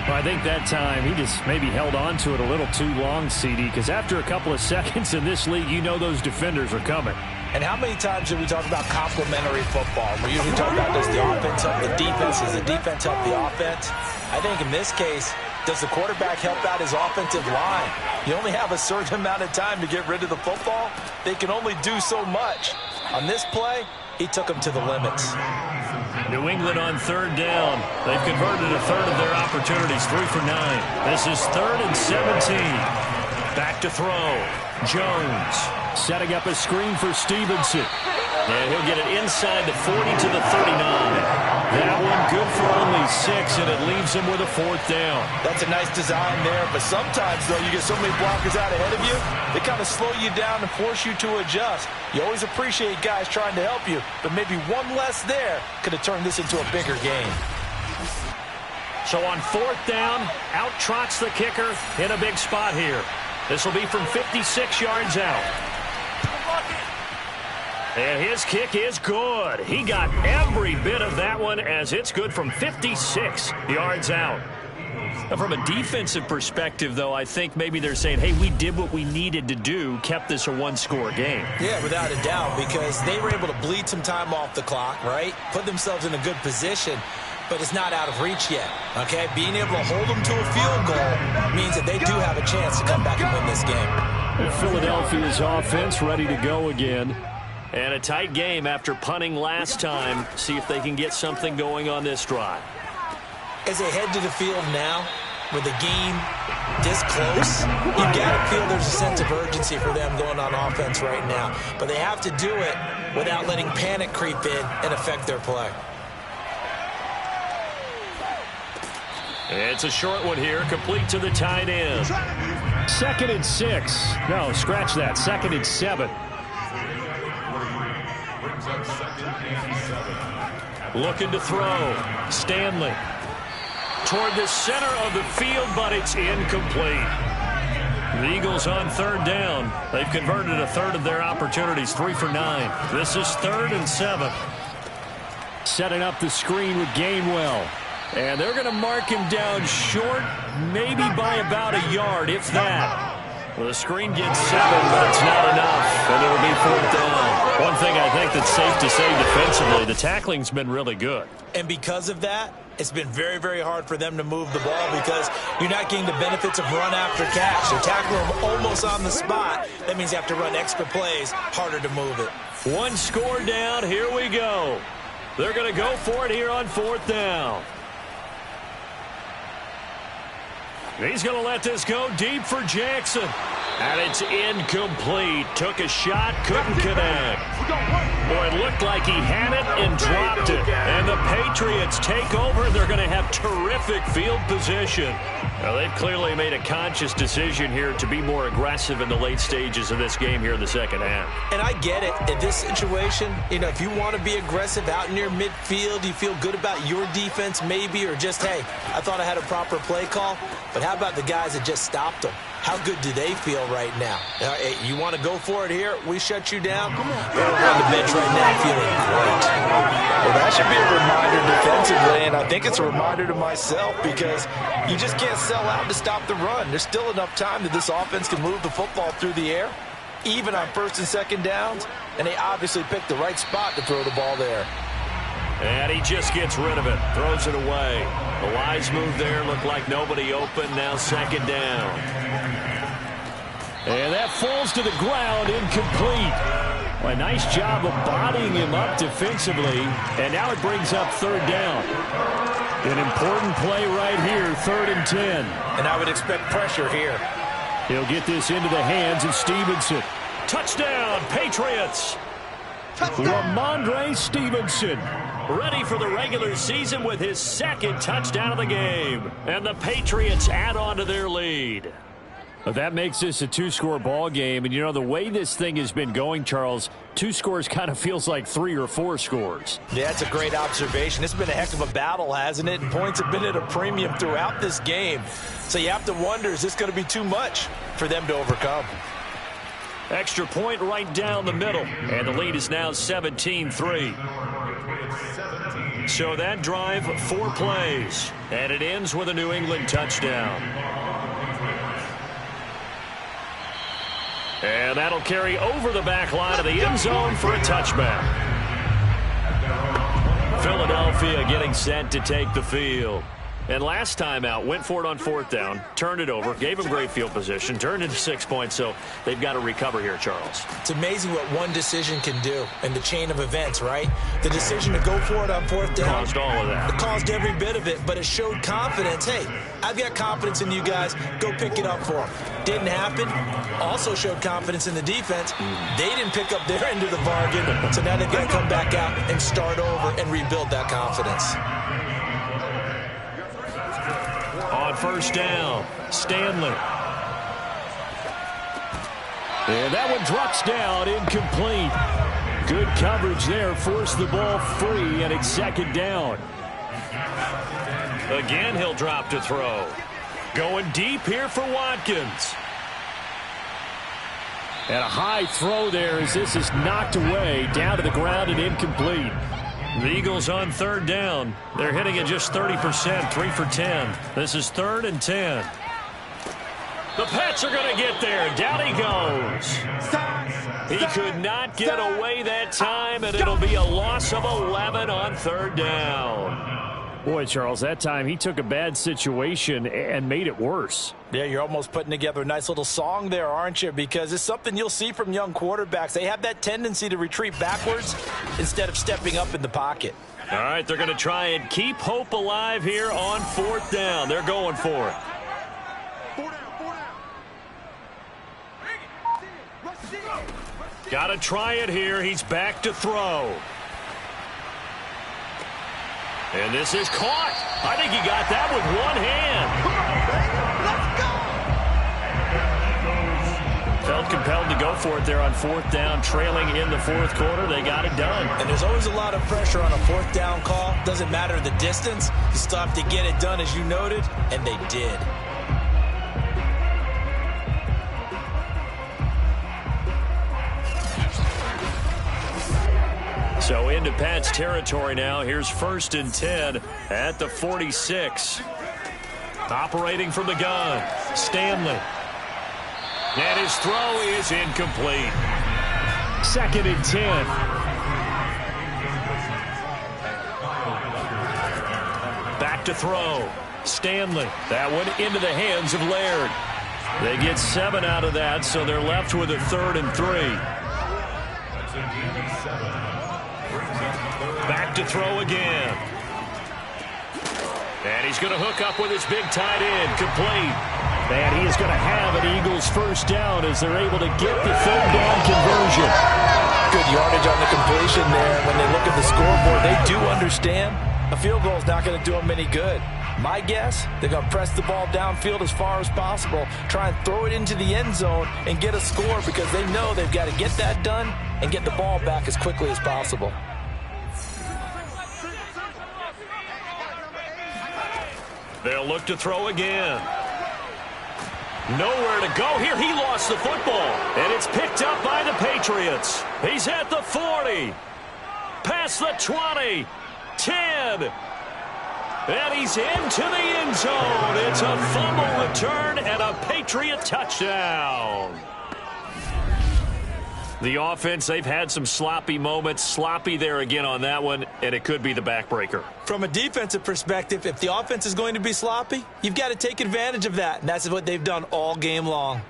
Well, I think that time he just maybe held on to it a little too long, CD, because after a couple of seconds in this league, you know those defenders are coming. And how many times do we talk about complementary football? We usually talk about does the offense help the defense, does the defense help the offense? I think in this case, does the quarterback help out his offensive line? You only have a certain amount of time to get rid of the football. They can only do so much. On this play, he took them to the limits. New England on 3rd down. They've converted a 3rd of their opportunities, 3 for 9. This is 3rd and 17. Back to throw. Jones setting up a screen for Stevenson. And he'll get it inside the 40 to the 39. That one good for only 6, and it leaves him with a 4th down. That's a nice design there, but sometimes, though, you get so many blockers out ahead of you, they kind of slow you down and force you to adjust. You always appreciate guys trying to help you, but maybe one less there could have turned this into a bigger game. So on 4th down, out trots the kicker in a big spot here. This will be from 56 yards out. And his kick is good. He got every bit of that one as it's good from 56 yards out. Now, from a defensive perspective, though, I think maybe they're saying, hey, we did what we needed to do, kept this a 1-score game. Yeah, without a doubt, because they were able to bleed some time off the clock, right? Put themselves in a good position, but it's not out of reach yet, okay? Being able to hold them to a field goal means that they do have a chance to come back and win this game. And Philadelphia's offense ready to go again. And a tight game after punting last time. See if they can get something going on this drive. As they head to the field now, with a game this close, you've got to feel there's a sense of urgency for them going on offense right now. But they have to do it without letting panic creep in and affect their play. It's a short one here, complete to the tight end. 2nd and 6. No, scratch that. 2nd and 7. Looking to throw. Stanley. Toward the center of the field, but it's incomplete. The Eagles on 3rd down. They've converted a third of their opportunities, 3 for 9. This is 3rd and 7. Setting up the screen with Gainwell. And they're going to mark him down short, maybe by about a yard, if that. Well, the screen gets 7, but it's not enough, and it'll be 4th down. One thing I think that's safe to say defensively, the tackling's been really good. And because of that, it's been very, very hard for them to move the ball because you're not getting the benefits of run after catch. They're tackling them almost on the spot. That means you have to run extra plays, harder to move it. 1 score down, here we go. They're going to go for it here on 4th down. He's going to let this go deep for Jackson. And it's incomplete. Took a shot, couldn't connect. Boy, it looked like he had it and dropped it. And the Patriots take over. They're going to have terrific field position. Now, they've clearly made a conscious decision here to be more aggressive in the late stages of this game here in the second half. And I get it. In this situation, you know, if you want to be aggressive out near midfield, you feel good about your defense maybe, or just, hey, I thought I had a proper play call. But how about the guys that just stopped them? How good do they feel right now? You want to go for it here? We shut you down? They're on the bench right now feeling great. Well, that should be a reminder defensively, and I think it's a reminder to myself because you just can't sell out to stop the run. There's still enough time that this offense can move the football through the air, even on 1st and 2nd downs, and they obviously picked the right spot to throw the ball there. And he just gets rid of it, throws it away. The wise move there, looked like nobody open, now 2nd down. And that falls to the ground, incomplete. Well, a nice job of bodying him up defensively, and now it brings up 3rd down. An important play right here, 3rd and 10. And I would expect pressure here. He'll get this into the hands of Stevenson. Touchdown, Patriots! Ramondre Stevenson, ready for the regular season with his 2nd touchdown of the game. And the Patriots add on to their lead. Well, that makes this a 2-score ball game. And, you know, the way this thing has been going, Charles, 2 scores kind of feels like 3 or 4 scores. Yeah, that's a great observation. It's been a heck of a battle, hasn't it? And points have been at a premium throughout this game. So you have to wonder, is this going to be too much for them to overcome? Extra point right down the middle. And the lead is now 17-3. So that drive, 4 plays. And it ends with a New England touchdown. And that'll carry over the back line of the end zone for a touchback. Philadelphia getting set to take the field. And last time out, went for it on 4th down, turned it over, gave them great field position, turned into 6 points, so they've got to recover here, Charles. It's amazing what one decision can do in the chain of events, right? The decision to go for it on 4th down. Caused all of that. It caused every bit of it, but it showed confidence. Hey, I've got confidence in you guys. Go pick it up for them. Didn't happen. Also showed confidence in the defense. They didn't pick up their end of the bargain, so now they've got to come back out and start over and rebuild that confidence. On 1st down, Stanley. And that one drops down, incomplete. Good coverage there, forced the ball free, and it's 2nd down. Again, he'll drop to throw. Going deep here for Watkins. And a high throw there as this is knocked away, down to the ground and incomplete. The Eagles on 3rd down. They're hitting at just 30%, 3 for 10. This is 3rd and 10. The Pats are going to get there. Down he goes. He could not get away that time, and it'll be a loss of 11 on 3rd down. Boy, Charles, that time he took a bad situation and made it worse. Yeah, you're almost putting together a nice little song there, aren't you? Because it's something you'll see from young quarterbacks. They have that tendency to retreat backwards instead of stepping up in the pocket. All right, they're going to try and keep hope alive here on 4th down. They're going for it. Got to try it here. He's back to throw. And this is caught. I think he got that with one hand. Felt compelled to go for it there on 4th down, trailing in the 4th quarter. They got it done. And there's always a lot of pressure on a 4th down call. Doesn't matter the distance. You still have to get it done, as you noted, and they did. So into Pat's territory now. Here's 1st and 10 at the 46. Operating from the gun, Stanley. And his throw is incomplete. 2nd and 10. Back to throw. Stanley. That one into the hands of Laird. They get 7 out of that, so they're left with a 3rd and 3. Back to throw again. And he's going to hook up with his big tight end. Complete. And he is going to have an Eagles 1st down as they're able to get the 3rd down conversion. Good yardage on the completion there. When they look at the scoreboard, they do understand a field goal is not going to do them any good. My guess, they're going to press the ball downfield as far as possible, try and throw it into the end zone and get a score because they know they've got to get that done and get the ball back as quickly as possible. They'll look to throw again. Nowhere to go here. He lost the football. And it's picked up by the Patriots. He's at the 40. Past the 20. 10. And he's into the end zone. It's a fumble return and a Patriot touchdown. The offense, they've had some sloppy moments. Sloppy there again on that one, and it could be the backbreaker. From a defensive perspective, if the offense is going to be sloppy, you've got to take advantage of that, and that's what they've done all game long.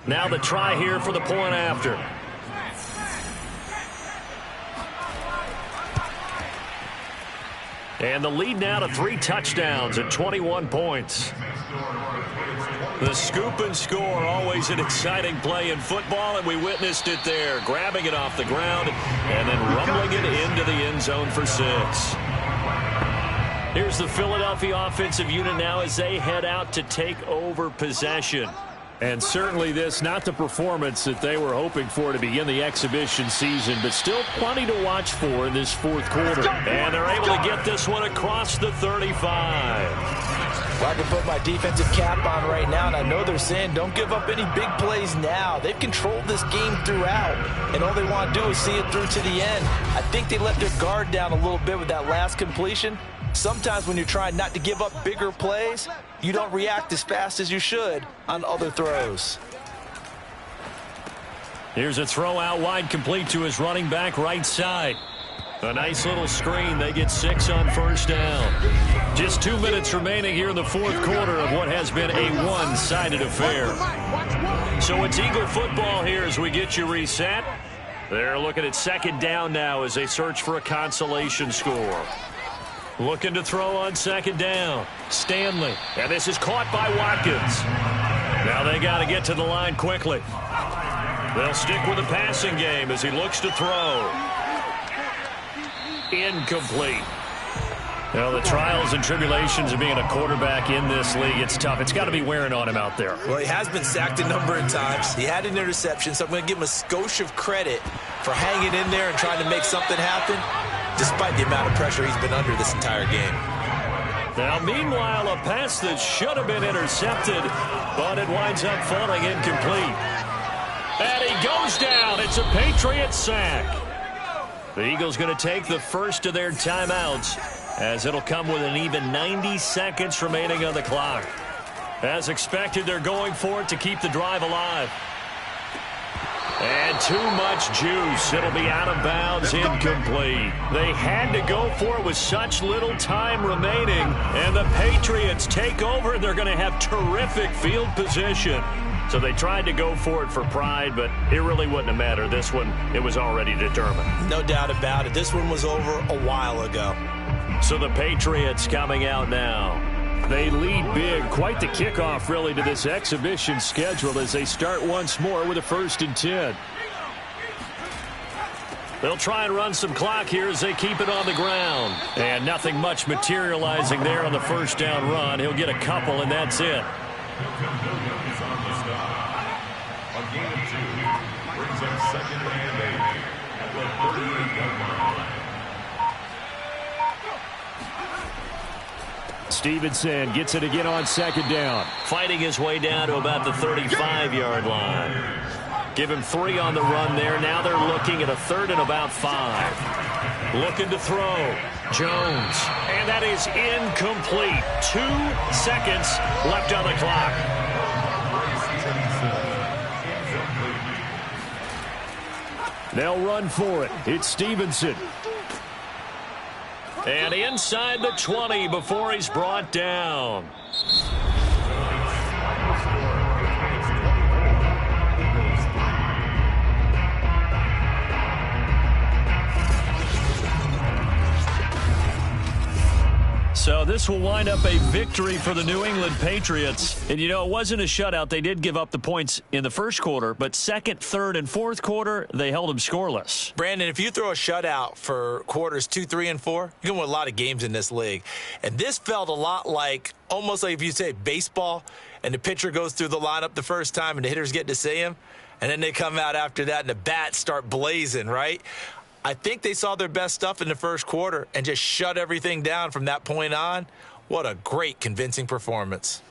Now the try here for the point after. And the lead now to 3 touchdowns at 21 points. The scoop and score, always an exciting play in football, and we witnessed it there, grabbing it off the ground and then rumbling it into the end zone for 6. Here's the Philadelphia offensive unit now as they head out to take over possession. And certainly this, not the performance that they were hoping for to begin the exhibition season, but still plenty to watch for in this 4th quarter. And they're able to get this one across the 35. Well, I can put my defensive cap on right now, and I know they're saying don't give up any big plays now. They've controlled this game throughout, and all they want to do is see it through to the end. I think they let their guard down a little bit with that last completion. Sometimes when you're trying not to give up bigger plays, you don't react as fast as you should on other throws. Here's a throw out wide, complete to his running back right side. A nice little screen. They get 6 on 1st down. Just 2 minutes remaining here in the 4th quarter of what has been a one-sided affair. So it's Eagle football here as we get you reset. They're looking at 2nd down now as they search for a consolation score. Looking to throw on 2nd down. Stanley. And this is caught by Watkins. Now they got to get to the line quickly. They'll stick with the passing game as he looks to throw. Incomplete. Well, the trials and tribulations of being a quarterback in this league, it's tough. It's got to be wearing on him out there. Well, he has been sacked a number of times. He had an interception, so I'm going to give him a skosh of credit for hanging in there and trying to make something happen, despite the amount of pressure he's been under this entire game. Now, meanwhile, a pass that should have been intercepted, but it winds up falling incomplete. And he goes down. It's a Patriot sack. The Eagles going to take the first of their timeouts, as it'll come with an even 90 seconds remaining on the clock. As expected, they're going for it to keep the drive alive. And too much juice. It'll be out of bounds, incomplete. They had to go for it with such little time remaining, and the Patriots take over. They're going to have terrific field position. So they tried to go for it for pride, but it really wouldn't have mattered. This one, it was already determined. No doubt about it. This one was over a while ago. So the Patriots coming out now. They lead big. Quite the kickoff, really, to this exhibition schedule as they start once more with a 1st and 10. They'll try and run some clock here as they keep it on the ground. And nothing much materializing there on the 1st down run. He'll get a couple, and that's it. Stevenson gets it again on 2nd down. Fighting his way down to about the 35-yard line. Give him 3 on the run there. Now they're looking at a 3rd and about 5. Looking to throw. Jones. And that is incomplete. 2 seconds left on the clock. They'll run for it. It's Stevenson. And inside the 20 before he's brought down. So this will wind up a victory for the New England Patriots. And, you know, it wasn't a shutout. They did give up the points in the 1st quarter, but 2nd, 3rd, and 4th quarter, they held them scoreless. Brandon, if you throw a shutout for quarters 2, 3, and 4, you can win a lot of games in this league. And this felt a lot like, almost like if you say baseball, and the pitcher goes through the lineup the first time and the hitters get to see him, and then they come out after that and the bats start blazing, right? I think they saw their best stuff in the 1st quarter and just shut everything down from that point on. What a great, convincing performance.